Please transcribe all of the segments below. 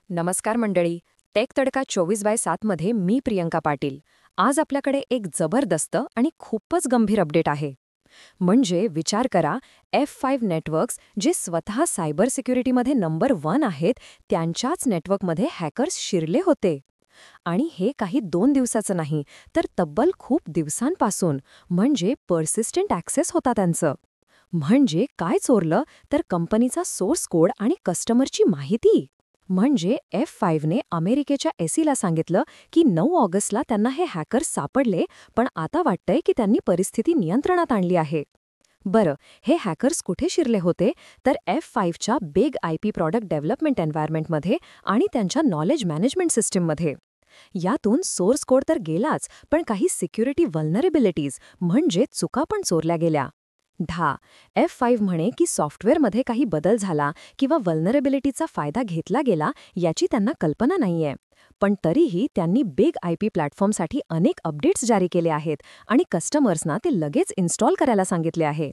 नमस्कार मंडळी. टेक तडका 24/7 मध्ये मी प्रियंका पाटील. आज आपल्याकडे एक जबरदस्त आणि खूपच गंभीर अपडेट आहे. म्हणजे विचार करा, F5 नेटवर्क्स जे स्वतः सायबर सिक्युरिटीमध्ये नंबर 1 आहेत, त्यांच्याच नेटवर्कमध्ये हॅकर्स शिरले होते. आणि हे काही 2 दिवसाचं नाही, तर तब्बल खूप दिवसांपासून, म्हणजे पर्सिस्टंट ॲक्सेस होता त्यांचं. म्हणजे काय चोरलं, तर कंपनीचा सोर्स कोड आणि कस्टमरची माहिती. म्हणजे F5ने अमेरिकेच्या एसीला सांगितलं की 9 ऑगस्टला त्यांना हे हॅकर्स सापडले, पण आता वाटतंय की त्यांनी परिस्थिती नियंत्रणात आणली आहे. बरं, हे हॅकर्स कुठे शिरले होते, तर F5च्या बिग IP प्रॉडक्ट डेव्हलपमेंट एन्व्हायरमेंटमध्ये आणि त्यांच्या नॉलेज मॅनेजमेंट सिस्टीममध्ये. यातून सोर्स कोड तर गेलाच, पण काही सिक्युरिटी व्हल्नरेबिलिटीज म्हणजे चुका पण चोरल्या गेल्या. 10. F5 म्हणे की सॉफ्टवेअरमध्ये काही बदल झाला किंवा व्हल्नरेबिलिटीचा फायदा घेतला गेला याची त्यांना कल्पना नाहीये. पण तरीही त्यांनी बिग IP प्लॅटफॉर्मसाठी अनेक अपडेट्स जारी केले आहेत आणि कस्टमर्सना ते लगेच इन्स्टॉल करायला सांगितले आहे.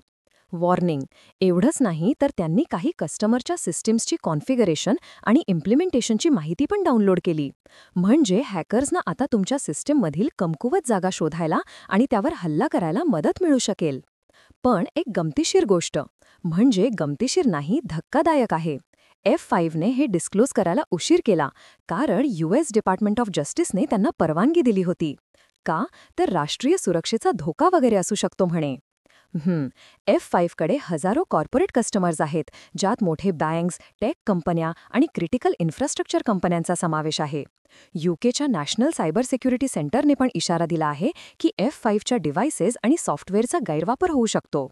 वॉर्निंग, एवढंच नाही तर त्यांनी काही कस्टमरच्या सिस्टीम्सची कॉन्फिगरेशन आणि इम्प्लिमेंटेशनची माहिती पण डाउनलोड केली. म्हणजे हॅकर्सना आता तुमच्या सिस्टीममधील कमकुवत जागा शोधायला आणि त्यावर हल्ला करायला मदत मिळू शकेल. पण एक गमतीशीर गोष्ट, म्हणजे गमतीशीर नाही, धक्कादायक आहे. F5ने हे डिस्क्लोज करायला उशीर केला, कारण US डिपार्टमेंट ऑफ जस्टिसने त्यांना परवानगी दिली होती. का? तर राष्ट्रीय सुरक्षेचा धोका वगैरे असू शकतो म्हणे. F5कडे हजारो कॉर्पोरेट कस्टमर्स आहेत, ज्यात मोठे बँक्स, टेक कंपन्या आणि क्रिटिकल इन्फ्रास्ट्रक्चर कंपन्यांचा समावेश आहे. UKच्या नॅशनल सायबर सिक्युरिटी सेंटरने पण इशारा दिला आहे की F5च्या डिव्हाइसेस आणि सॉफ्टवेअरचा गैरवापर होऊ शकतो.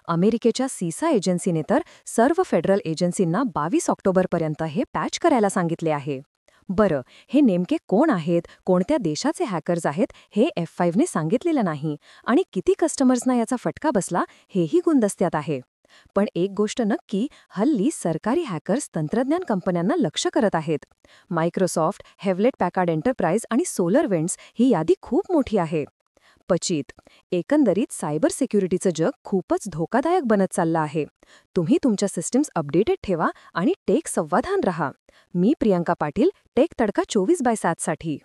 अमेरिकेच्या सीसा एजन्सीने तर सर्व फेडरल एजन्सींना 22 ऑक्टोबरपर्यंत हे पॅच करायला सांगितले आहे. बरं, हे नेमके कोण आहेत, कोणत्या देशाचे हॅकर्स आहेत, हे F5ने सांगितलेलं नाही आणि किती कस्टमर्सना याचा फटका बसला हेही गुणदस्त्यात आहे. पण एक गोष्ट नक्की, हल्ली सरकारी हॅकर्स तंत्रज्ञान कंपन्यांना लक्ष करत आहेत. मायक्रोसॉफ्ट, हेवलेट पॅकार्ड एंटरप्राइज आणि सोलरविंड्स ही यादी खूप मोठी आहे. पचित, एकंदरीत सायबर सिक्युरिटीचं जग खूपच धोकादायक बनत चाललं आहे. तुम्ही तुमच्या सिस्टीम्स अपडेटेड ठेवा आणि टेक संवाधान रहा. मी प्रियंका पाटील, टेक तडका 24/7 साठी.